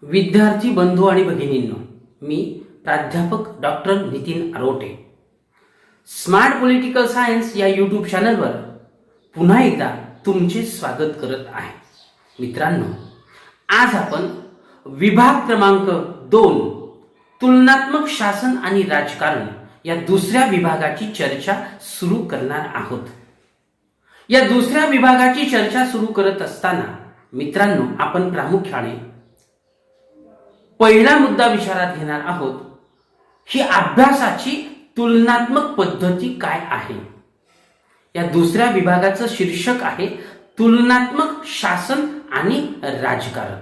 विद्यार्थी बंधू आणि भगिनींनो, मी प्राध्यापक doctor Nitin Arote smart political science या यूट्यूब चॅनलवर पुन्हा एकदा तुमचे स्वागत करत आहे. मित्रांनो, आज आपण विभाग क्रमांक 2 तुलनात्मक शासन आणि राजकारण या दुसऱ्या विभागाची चर्चा सुरू करणार आहोत. या दुसऱ्या विभागाची चर्चा सुरू करत असताना मित्रांनो, आपण प्रामुख्याने पहिला मुद्दा विचारात घेणार आहोत ही अभ्यासाची तुलनात्मक पद्धती काय आहे. या दुसऱ्या विभागाचं शीर्षक आहे तुलनात्मक शासन आणि राजकारण.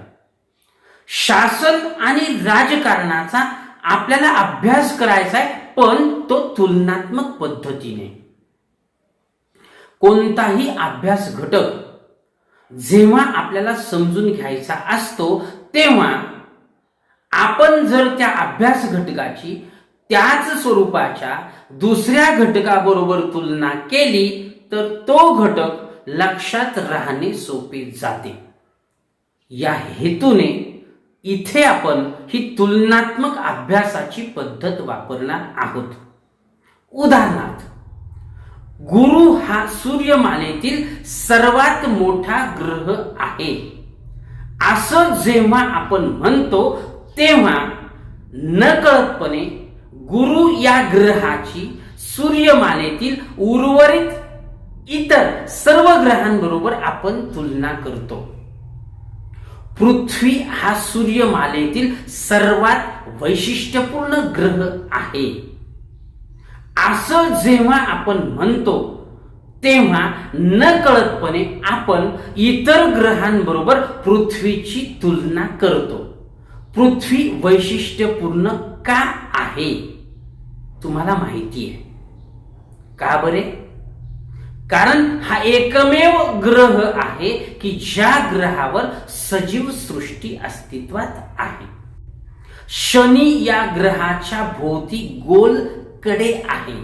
शासन आणि राजकारणाचा आपल्याला अभ्यास करायचा आहे, पण तो तुलनात्मक पद्धतीने. कोणताही अभ्यास घटक जेव्हा आपल्याला समजून घ्यायचा असतो तेव्हा आपण जर त्या अभ्यास घटकाची त्याच स्वरूपाच्या दुसऱ्या घटकाबरोबर तुलना केली तर तो घटक लक्षात राहणे सोपे जाते. या हेतूने इथे आपण ही तुलनात्मक अभ्यासाची पद्धत वापरणार आहोत. उदाहरणार्थ, गुरु हा सूर्यमालेतील सर्वात मोठा ग्रह आहे असं जेव्हा आपण म्हणतो तेव्हा नकळतपणे गुरु या ग्रहाची सूर्यमालेतील उर्वरित इतर सर्व ग्रहांबरोबर आपण तुलना करतो. पृथ्वी हा सूर्यमालेतील सर्वात वैशिष्ट्यपूर्ण ग्रह आहे असं जेव्हा आपण म्हणतो तेव्हा नकळतपणे आपण इतर ग्रहांबरोबर पृथ्वीची तुलना करतो. पृथ्वी वैशिष्ट्यपूर्ण का आहे तुम्हाला माहिती आहे का बरे? कारण हा एकमेव ग्रह आहे की ज्या ग्रहावर सजीव सृष्टी अस्तित्वात आहे. शनी या ग्रहाच्या भोवती गोल कडे आहे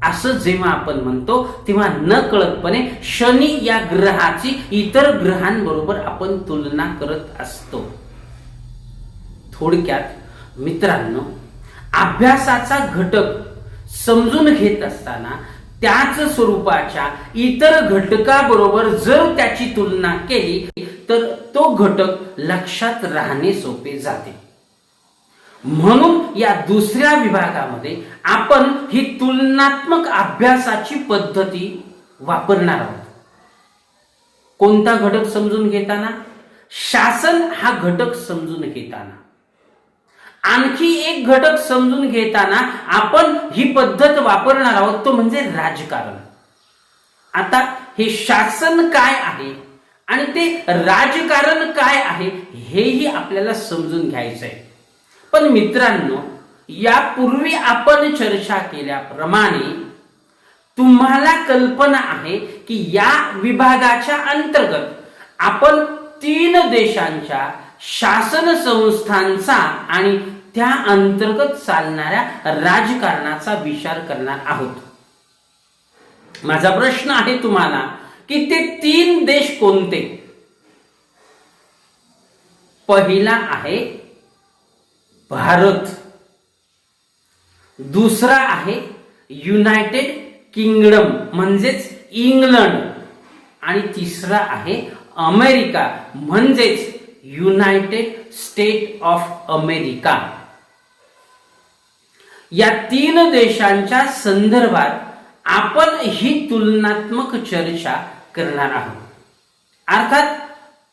असं जेव्हा आपण म्हणतो तेव्हा नकळतपणे शनी या ग्रहाची इतर ग्रहांबरोबर आपण तुलना करत असतो. थोडक्यात मित्रांनो, अभ्यासाचा घटक समजून घेत असताना त्याच स्वरूपाच्या इतर घटकाबरोबर जर त्याची तुलना केली तर तो घटक लक्षात राहणे सोपे जाते. म्हणून या दुसऱ्या विभागामध्ये आपण ही तुलनात्मक अभ्यासाची पद्धती वापरणार आहोत. कोणता घटक समजून घेताना? शासन हा घटक समजून घेताना. आणखी एक घटक समजून घेताना आपण ही पद्धत वापरणार आहोत, तो म्हणजे राजकारण. आता हे शासन काय आहे आणि ते राजकारण काय आहे हेही आपल्याला समजून घ्यायचं आहे. पण मित्रांनो, यापूर्वी आपण चर्चा केल्याप्रमाणे तुम्हाला कल्पना आहे की या विभागाच्या अंतर्गत आपण 3 देशांच्या शासन संस्थांचा आणि त्या अंतर्गत चालणाऱ्या राजकारणाचा विचार करणार आहोत. माझा प्रश्न आहे तुम्हाला की ते 3 देश कोणते? पहिला आहे भारत, दुसरा आहे युनायटेड किंगडम म्हणजेच इंग्लंड आणि तिसरा आहे अमेरिका म्हणजेच युनायटेड स्टेट ऑफ अमेरिका. या 3 देशांच्या संदर्भात आपण ही तुलनात्मक चर्चा करणार आहोत. अर्थात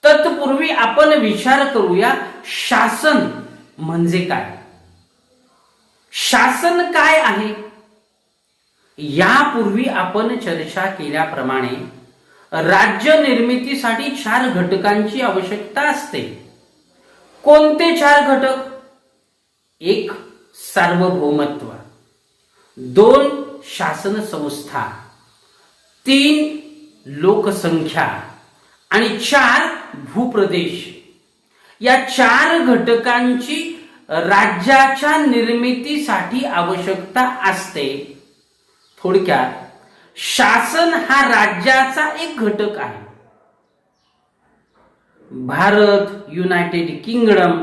तत्पूर्वी आपण विचार करूया शासन म्हणजे काय. शासन काय आहे? यापूर्वी आपण चर्चा केल्याप्रमाणे राज्य निर्मितीसाठी 4 घटकांची आवश्यकता असते. कोणते 4 घटक? 1 सार्वभौमत्व, 2 शासन संस्था, 3 लोकसंख्या आणि 4 भूप्रदेश. या 4 घटकांची राज्याच्या निर्मितीसाठी आवश्यकता असते. थोडक्यात शासन हा राज्याचा एक घटक आहे. भारत, युनायटेड किंगडम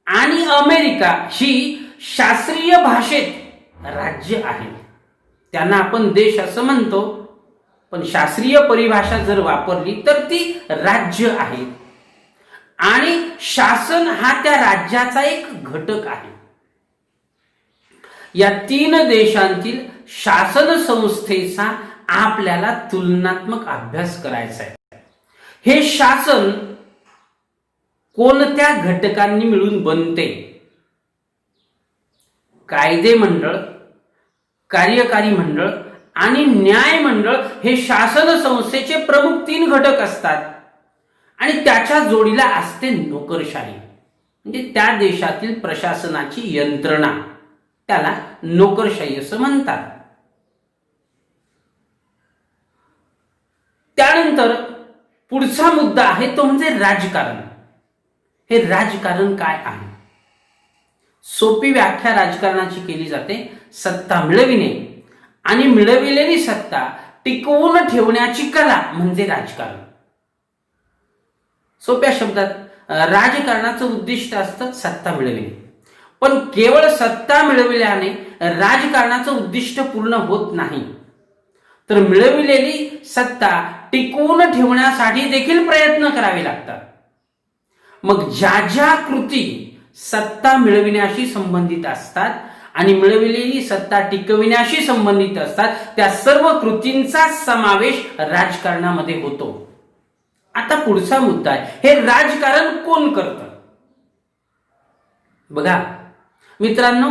आणि अमेरिका ही शास्त्रीय भाषेत राज्य आहेत. त्यांना आपण देश असं म्हणतो, पण शास्त्रीय परिभाषा जर वापरली तर ती राज्य आहे आणि शासन हा त्या राज्याचा एक घटक आहे. या 3 देशांतील शासन संस्थेचा आपल्याला तुलनात्मक अभ्यास करायचा आहे. हे शासन कोणत्या घटकांनी मिळून बनते? कायदे मंडळ, कार्यकारी मंडळ आणि न्याय मंडळ हे शासन संस्थेचे प्रमुख 3 घटक असतात. आणि त्याच्या जोडीला असते नोकरशाही, म्हणजे त्या देशातील प्रशासनाची यंत्रणा, त्याला नोकरशाही असं म्हणतात. त्यानंतर पुढचा मुद्दा आहे तो म्हणजे राजकारण. हे राजकारण काय आहे? सोपी व्याख्या राजकारणाची केली जाते, सत्ता मिळविणे आणि मिळविलेली सत्ता टिकवून ठेवण्याची कला म्हणजे राजकारण. सोप्या शब्दात राजकारणाचं उद्दिष्ट असतं सत्ता मिळविणे, पण केवळ सत्ता मिळविल्याने राजकारणाचं उद्दिष्ट पूर्ण होत नाही, तर मिळविलेली सत्ता टिकवून ठेवण्यासाठी देखील प्रयत्न करावे लागतात. मग ज्या ज्या कृती सत्ता मिळविण्याशी संबंधित असतात आणि मिळविलेली सत्ता टिकविण्याशी संबंधित असतात, त्या सर्व कृतींचा समावेश राजकारणामध्ये होतो. आता पुढचा मुद्दा आहे, हे राजकारण कोण करतं? बघा मित्रांनो,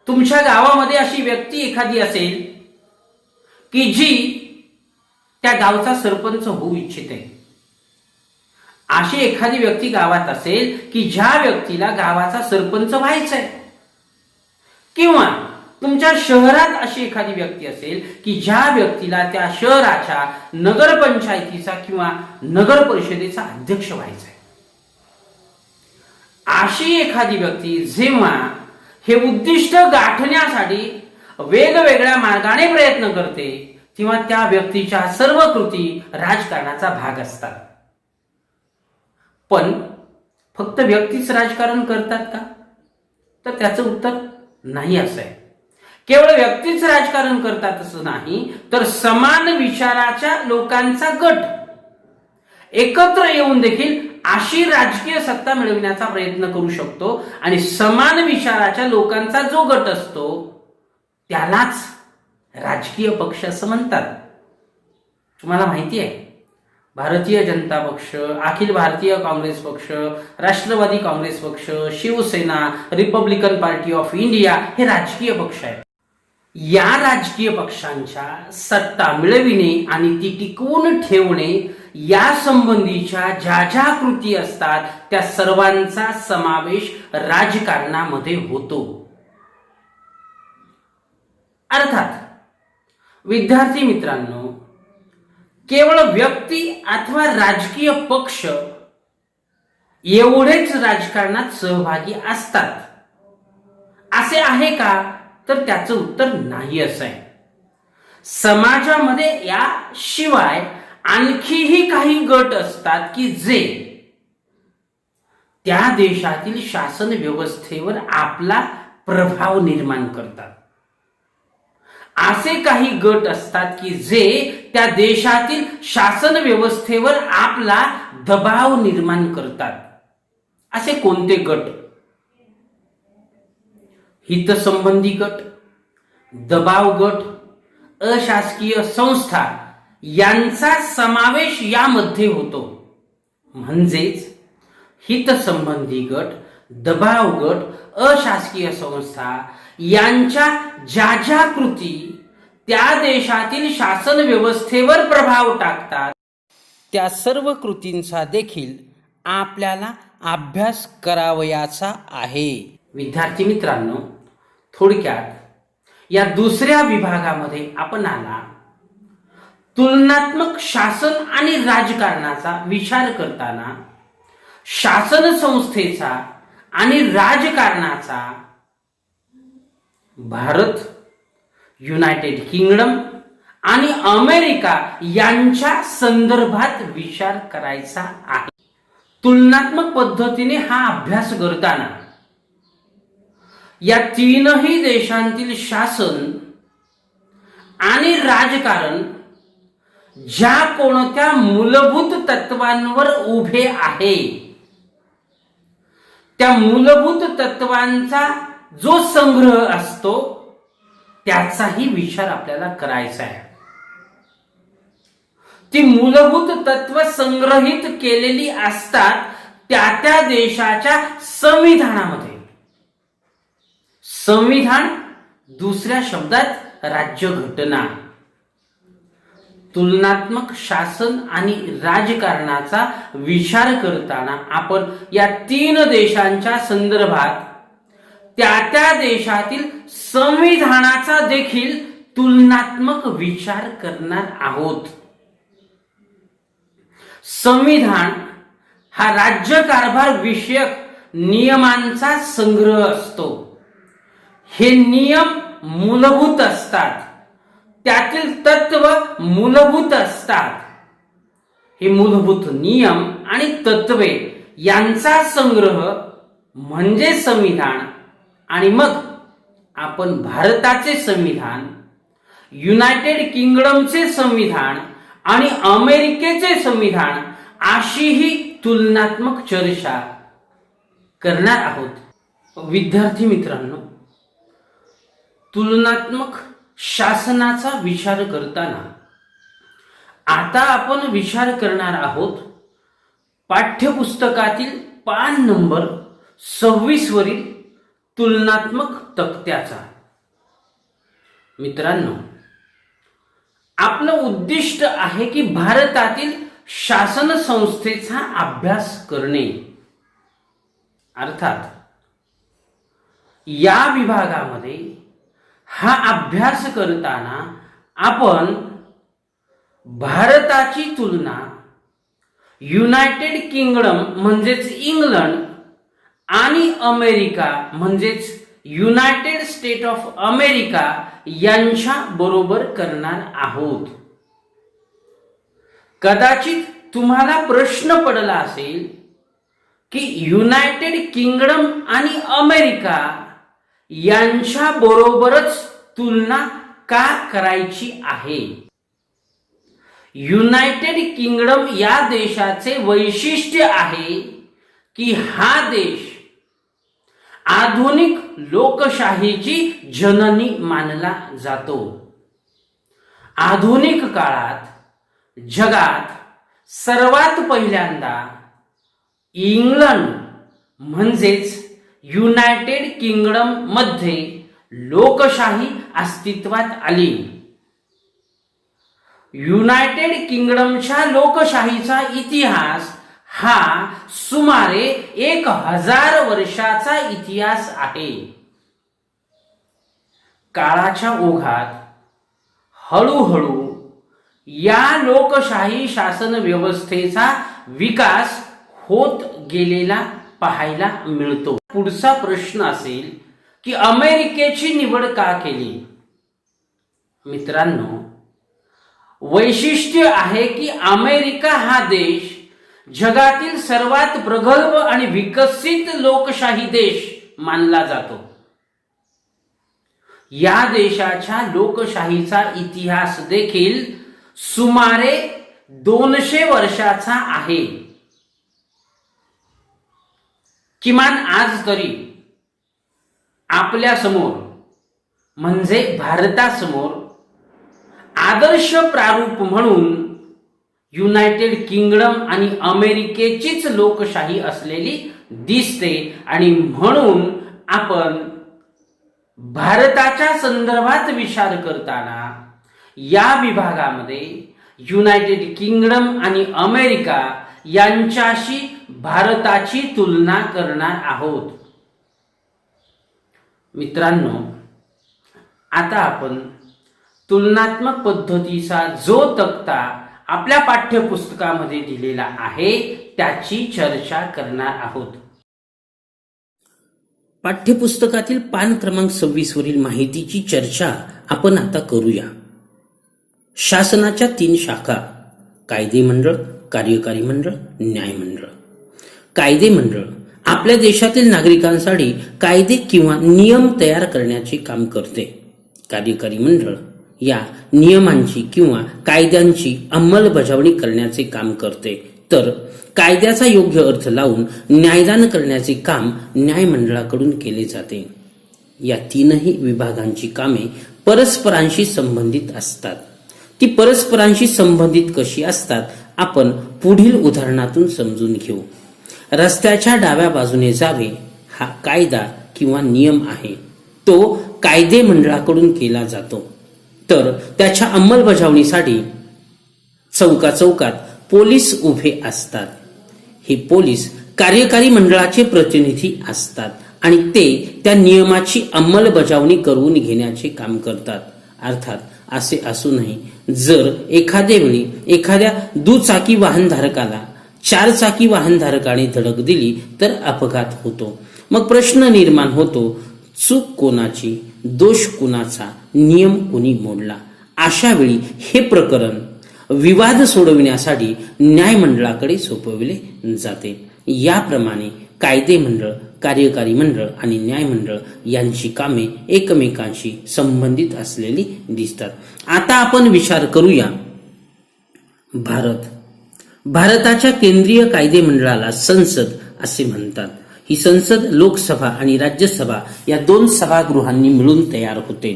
तुमच्या गावामध्ये अशी व्यक्ती एखादी असेल की जी त्या गावचा सरपंच होऊ इच्छिते. अशी एखादी व्यक्ती गावात असेल की ज्या व्यक्तीला गावाचा सरपंच व्हायचंय, किंवा तुमच्या शहरात अशी एखादी व्यक्ती असेल की ज्या व्यक्तीला त्या शहराच्या नगरपंचायतीचा किंवा नगर परिषदेचा अध्यक्ष व्हायचंय. अशी एखादी व्यक्ती जेव्हा हे उद्दिष्ट गाठण्यासाठी वेगवेगळ्या मार्गाने प्रयत्न करते, तेव्हा त्या व्यक्तीच्या सर्व कृती राजकारणाचा भाग असतात. पण फक्त व्यक्तीच राजकारण करतात का? तर त्याचं उत्तर नाही असं आहे. केवळ व्यक्तीच राजकारण करतात असं नाही, तर समान विचाराच्या लोकांचा गट एकत्र येऊन देखील अशी राजकीय सत्ता मिळविण्याचा प्रयत्न करू शकतो. आणि समान विचाराच्या लोकांचा जो गट असतो त्यालाच राजकीय पक्ष असं म्हणतात. तुम्हाला माहिती आहे, भारतीय जनता पक्ष, अखिल भारतीय काँग्रेस पक्ष, राष्ट्रवादी काँग्रेस पक्ष, Shivsena, Republican Party of India हे राजकीय पक्ष आहेत. या राजकीय पक्षांच्या सत्ता मिळविणे आणि ती टिकवून ठेवणे या संबंधीच्या ज्या ज्या कृती असतात त्या सर्वांचा समावेश राजकारणामध्ये होतो. अर्थात विद्यार्थी मित्रांनो, केवळ व्यक्ती अथवा राजकीय पक्ष एवढेच राजकारणात सहभागी असतात असे आहे का? तर त्याचं उत्तर नाही असं आहे. समाजामध्ये याशिवाय आणखीही काही गट असतात की जे त्या देशातील शासन व्यवस्थेवर आपला प्रभाव निर्माण करतात. असे काही गट असतात की जे त्या देशातील शासन व्यवस्थेवर आपला दबाव निर्माण करतात. असे कोणते गट? हितसंबंधी गट, दबाव गट, अशासकीय संस्था यांचा समावेश यामध्ये होतो. म्हणजेच हितसंबंधी गट, दबाव गट, अशासकीय संस्था यांच्या ज्या ज्या कृती त्या देशातील शासन व्यवस्थेवर प्रभाव टाकतात त्या सर्व कृतींचा देखील आपल्याला अभ्यास करावयाचा आहे. विद्यार्थी मित्रांनो, थोडक्यात या दुसऱ्या विभागामध्ये आपणाला तुलनात्मक शासन आणि राजकारणाचा विचार करताना शासन संस्थेचा आणि राजकारणाचा भारत, युनायटेड किंगडम आणि अमेरिका यांच्या संदर्भात विचार करायचा आहे. तुलनात्मक पद्धतीने हा अभ्यास करताना या तीनही देशांतील शासन आणि राजकारण ज्या कोणत्या मूलभूत तत्वांवर उभे आहे, त्या मूलभूत तत्वांचा जो संग्रह असतो त्याचाही विचार आपल्याला करायचा आहे. ती मूलभूत तत्व संग्रहित केलेली असतात त्या देशाच्या संविधानामध्ये. संविधान, दुसऱ्या शब्दात राज्यघटना. तुलनात्मक शासन आणि राजकारणाचा विचार करताना आपण या तीन देशांच्या संदर्भात त्या देशातील संविधानाचा देखील तुलनात्मक विचार करणार आहोत. संविधान हा राज्यकारभार विषयक नियमांचा संग्रह असतो. हे नियम मूलभूत असतात, त्यातील तत्व मूलभूत असतात. हे मूलभूत नियम आणि तत्वे यांचा संग्रह म्हणजे संविधान. आणि मग आपण भारताचे संविधान, युनायटेड किंगडमचे संविधान आणि अमेरिकेचे संविधान अशीही तुलनात्मक चर्चा करणार आहोत. विद्यार्थी मित्रांनो, तुलनात्मक शासनाचा विचार करताना आता आपण विचार करणार आहोत पाठ्यपुस्तकातील पान नंबर 26 वरील तुलनात्मक तक्त्याचा. मित्रांनो, आपलं उद्दिष्ट आहे की भारतातील शासन संस्थेचा अभ्यास करणे. अर्थात या विभागामध्ये हा अभ्यास करताना आपण भारताची तुलना युनायटेड किंगडम म्हणजेच इंग्लंड आणि अमेरिका म्हणजेच युनायटेड स्टेट ऑफ अमेरिका यांच्या बरोबर करणार आहोत. कदाचित तुम्हाला प्रश्न पडला असेल की युनायटेड किंगडम आणि अमेरिका यांच्या बरोबरच तुलना का करायची आहे. युनायटेड किंगडम या देशाचे वैशिष्ट्य आहे की हा देश आधुनिक लोकशाहीची जननी मानला जातो. आधुनिक काळात जगात सर्वात पहिल्यांदा इंग्लंड म्हणजेच युनायटेड किंगडम मध्ये लोकशाही अस्तित्वात आली. युनायटेड किंगडमच्या लोकशाहीचा इतिहास हा सुमारे 1000 वर्षाचा इतिहास आहे. काळाच्या ओघात हळूहळू या लोकशाही शासन व्यवस्थेचा विकास होत गेलेला पाहायला मिळतो. पुढचा प्रश्न असेल की अमेरिकेची निवड का केली. मित्रांनो, वैशिष्ट्य आहे की अमेरिका हा देश जगातील सर्वात प्रगल्भ आणि विकसित लोकशाही देश मानला जातो. या देशाच्या लोकशाहीचा इतिहास देखील सुमारे 200 वर्षाचा आहे. किमान आज तरी आपल्या समोर म्हणजे भारतासमोर आदर्श प्रारूप म्हणून युनायटेड किंगडम आणि अमेरिकेचीच लोकशाही असलेली दिसते. आणि म्हणून आपण भारताच्या संदर्भात विचार करताना या विभागामध्ये युनायटेड किंगडम आणि अमेरिका यांच्याशी भारताची तुलना करणार आहोत. मित्रांनो, आता आपण तुलनात्मक पद्धतीचा जो तक्ता आपल्या पाठ्यपुस्तकामध्ये दिलेला आहे त्याची चर्चा करणार आहोत. पाठ्यपुस्तकातील पान क्रमांक 26 वरील माहितीची चर्चा आपण आता करूया. शासनाच्या 3 शाखा: कायदे मंडळ, कार्यकारी मंडळ, न्याय मंडळ. कायदे मंडळ आपल्या देशातील नागरिकांसाठी कायदे किंवा नियम तयार करण्याचे काम करते. कार्यकारी मंडळ या नियमांची किंवा कायद्यांची अंमलबजावणी करण्याचे काम करते. तर कायद्याचा योग्य अर्थ लावून न्यायदान करण्याचे काम न्यायमंडळाकडून केले जाते. या तीनही विभागांची कामे परस्परांशी संबंधित असतात. ती परस्परांशी संबंधित कशी असतात आपण पुढील उदाहरणातून समजून घेऊ. रस्त्याच्या डाव्या बाजूने जावे हा कायदा किंवा नियम आहे. तो कायदे मंडळाकडून केला जातो. तर त्याच्या अंमलबजावणीसाठी चौकात पोलीस उभे असतात. हे पोलीस कार्यकारी मंडळाचे प्रतिनिधी असतात आणि ते त्या नियमाची अंमलबजावणी करून घेण्याचे काम करतात. अर्थात असे असूनही जर एखाद्या वेळी एखाद्या दुचाकी वाहनधारकाला चारचाकी वाहनधारकाने धडक दिली तर अपघात होतो. मग प्रश्न निर्माण होतो, चूक कोणाची, दोष कुणाचा, नियम कोणी मोडला. अशा वेळी हे प्रकरण विवाद सोडविण्यासाठी न्यायमंडळाकडे सोपविले जाते. याप्रमाणे कायदे मंडळ, कार्यकारी मंडळ आणि न्यायमंडळ यांची कामे एकमेकांशी संबंधित असलेली दिसतात. आता आपण विचार करूया भारताच्या केंद्रीय कायदे मंडळाला संसद असे म्हणतात. ही संसद लोकसभा आणि राज्यसभा या दोन सभागृहांनी मिळून तयार होते.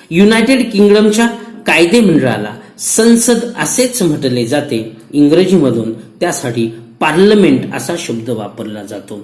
युनायटेड किंगडमच्या कायदे मंडळाला संसद असेच म्हटले जाते. इंग्रजीमधून त्यासाठी पार्लमेंट असा शब्द वापरला जातो.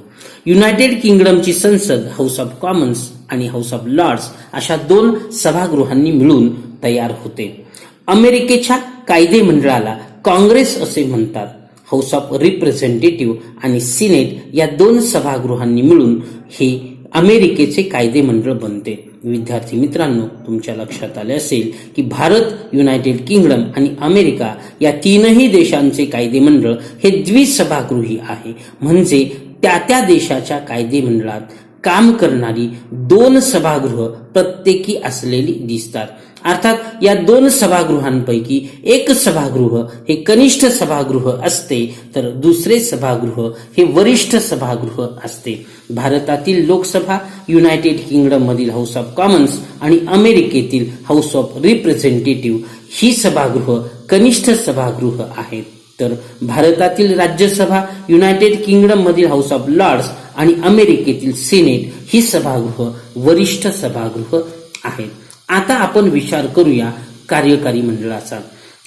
युनायटेड किंगडमची संसद हाऊस ऑफ कॉमन्स आणि हाऊस ऑफ लॉर्ड्स अशा दोन सभागृहांनी मिळून तयार होते. अमेरिकेच्या कायदे मंडळाला काँग्रेस असे म्हणतात. हाऊस ऑफ रिप्रेझेंटेटिव्ह आणि सिनेट या दोन सभागृहांनी मिळून हे अमेरिकेचे कायदे मंडळ बनते. विद्यार्थी मित्रांनो, तुमच्या लक्षात आले असेल की भारत, युनायटेड किंगडम आणि अमेरिका या तीनही देशांचे कायदे मंडळ हे द्विसभागृही आहे. म्हणजे त्या देशाच्या कायदे मंडळात काम करणारी दोन सभागृह प्रत्येकी असलेली दिसतात. अर्थात या दोन सभागृहांपैकी एक सभागृह हे कनिष्ठ सभागृह असते तर दुसरे सभागृह हे वरिष्ठ सभागृह असते. भारतातील लोकसभा, युनायटेड किंगडम मधील हाऊस ऑफ कॉमन्स आणि अमेरिकेतील हाऊस ऑफ रिप्रेझेंटेटिव्ह ही सभागृह कनिष्ठ सभागृह आहेत. तर भारतातील राज्यसभा, युनायटेड किंगडम मधील हाऊस ऑफ लॉर्ड्स आणि अमेरिकेतील सिनेट ही सभागृह वरिष्ठ सभागृह आहेत. आता आपण विचार करूया कार्यकारी मंडळाचा.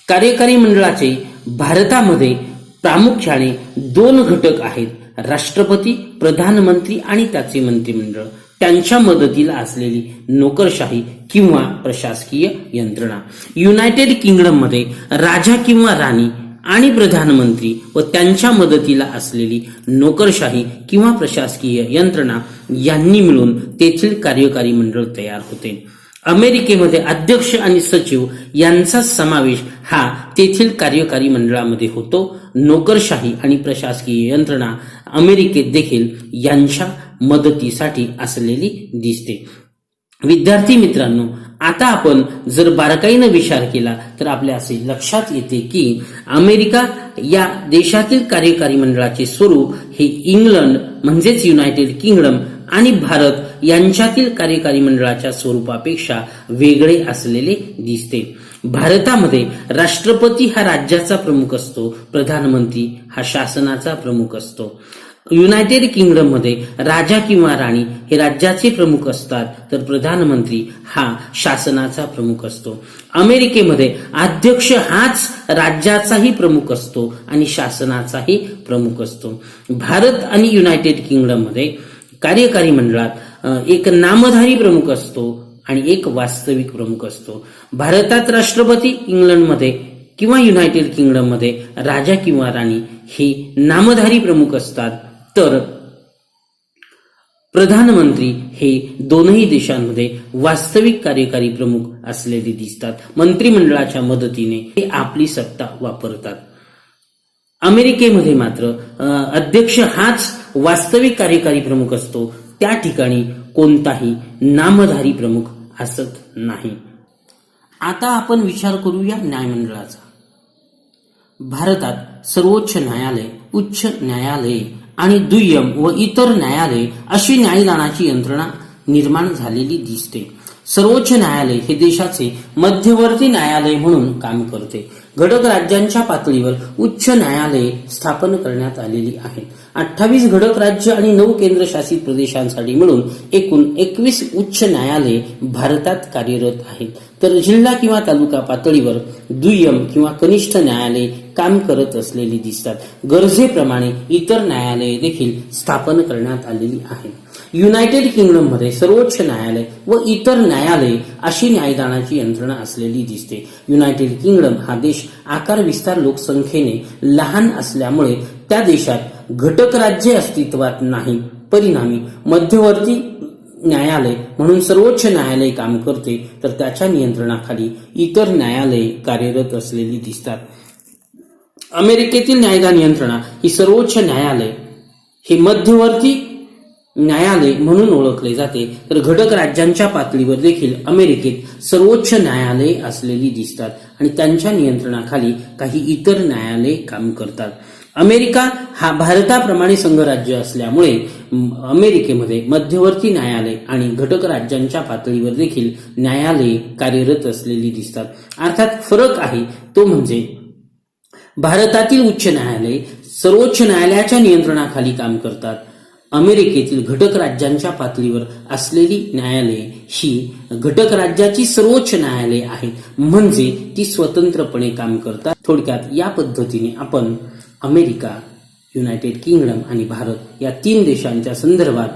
कार्यकारी मंडळाचे भारतामध्ये प्रामुख्याने दोन घटक आहेत, राष्ट्रपती, प्रधानमंत्री आणि त्याचे मंत्रिमंडळ. त्यांच्या मदतीला असलेली नोकरशाही किंवा प्रशासकीय यंत्रणा. युनायटेड किंगडम मध्ये राजा किंवा राणी आणि प्रधानमंत्री व त्यांच्या मदतीला असलेली नोकरशाही किंवा प्रशासकीय यंत्रणा यांनी मिळून तेथील कार्यकारी मंडळ तयार होते. अमेरिकेमध्ये अध्यक्ष आणि सचिव यांचा समावेश हा तेथील कार्यकारी मंडळामध्ये होतो. नोकरशाही आणि प्रशासकीय यंत्रणा अमेरिकेत देखील यांच्या मदतीसाठी असलेली दिसते. विद्यार्थी मित्रांनो, आता आपण जर बारकाईने विचार केला तर आपल्या असे लक्षात येते की अमेरिका या देशातील कार्यकारी मंडळाचे स्वरूप हे इंग्लंड म्हणजेच युनायटेड किंगडम आणि भारत यांच्यातील कार्यकारी मंडळाच्या स्वरूपापेक्षा वेगळे असलेले दिसते. भारतामध्ये राष्ट्रपती हा राज्याचा प्रमुख असतो, प्रधानमंत्री हा शासनाचा प्रमुख असतो. युनायटेड किंगडम मध्ये राजा किंवा राणी हे राज्याचे प्रमुख असतात तर प्रधानमंत्री हा शासनाचा प्रमुख असतो. अमेरिकेमध्ये अध्यक्ष हाच राज्याचाही प्रमुख असतो आणि शासनाचाही प्रमुख असतो. भारत आणि युनायटेड किंगडम मध्ये कार्यकारी मंडळात एक नामधारी प्रमुख असतो आणि एक वास्तविक प्रमुख असतो. भारतात राष्ट्रपती, इंग्लंडमध्ये किंवा युनायटेड किंगडम मध्ये राजा किंवा राणी हे नामधारी प्रमुख असतात तर प्रधानमंत्री हे दोनही देशांमध्ये वास्तविक कार्यकारी प्रमुख असलेले दिसतात. मंत्रिमंडळाच्या मदतीने ते आपली सत्ता वापरतात. अमेरिकेमध्ये मात्र अध्यक्ष हाच वास्तविक कार्यकारी प्रमुख असतो. त्या ठिकाणी कोणताही नामधारी प्रमुख असत नाही. आता आपण विचार करूया न्यायमंडळाचा. भारतात सर्वोच्च न्यायालय, उच्च न्यायालये आणि दुय्यम व इतर न्यायालय अशी न्यायदानाची यंत्रणा निर्माण झालेली दिसते. सर्वोच्च न्यायालय हे देशाचे मध्यवर्ती न्यायालय म्हणून काम करते. घटक राज्यांच्या पातळीवर उच्च न्यायालये स्थापन करण्यात आलेली आहेत. 28 घटक राज्य आणि 9 केंद्रशासित प्रदेशांसाठी मिळून एकूण 21 उच्च न्यायालये भारतात कार्यरत आहेत. तर जिल्हा किंवा तालुका पातळीवर दुय्यम किंवा कनिष्ठ न्यायालये काम करत असलेली दिसतात. गरजेप्रमाणे इतर न्यायालये देखील स्थापन करण्यात आलेली आहेत. युनायटेड किंगडम मध्ये सर्वोच्च न्यायालय व इतर न्यायालये अशी न्यायदानाची यंत्रणा असलेली दिसते. युनायटेड किंगडम हा देश आकार विस्तार लोकसंख्येने लहान असल्यामुळे त्या देशात घटक राज्य अस्तित्वात नाही. परिणामी मध्यवर्ती न्यायालय म्हणून सर्वोच्च न्यायालय काम करते, तर त्याच्या नियंत्रणाखाली इतर न्यायालये कार्यरत असलेली दिसतात. अमेरिकेतील न्यायदान यंत्रणा ही सर्वोच्च न्यायालय हे मध्यवर्ती न्यायालय म्हणून ओळखले जाते. तर घटक राज्यांच्या पातळीवर देखील अमेरिकेत सर्वोच्च न्यायालये असलेली दिसतात आणि त्यांच्या नियंत्रणाखाली काही इतर न्यायालये काम करतात. अमेरिका हा भारताप्रमाणे संघराज्य असल्यामुळे अमेरिकेमध्ये मध्यवर्ती न्यायालय आणि घटक राज्यांच्या पातळीवर देखील न्यायालये कार्यरत असलेली दिसतात. अर्थात फरक आहे तो म्हणजे भारतातील उच्च न्यायालय सर्वोच्च न्यायालयाच्या नियंत्रणाखाली काम करतात. अमेरिकेतील घटक राज्यांच्या पातळीवर असलेली न्यायालये ही घटक राज्याची सर्वोच्च न्यायालये आहेत, म्हणजे ती स्वतंत्रपणे काम करतात. थोडक्यात या पद्धतीने आपण अमेरिका, युनायटेड किंगडम आणि भारत या 3 देशांच्या संदर्भात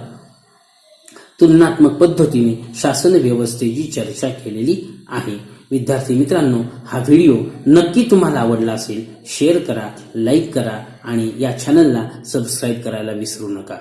तुलनात्मक पद्धतीने शासन व्यवस्थेची चर्चा केलेली आहे. विद्यार्थी मित्रांनो, हा व्हिडिओ नक्की तुम्हाला आवडला असेल. शेअर करा, लाईक करा आणि या चॅनलला सबस्क्राईब करायला विसरू नका.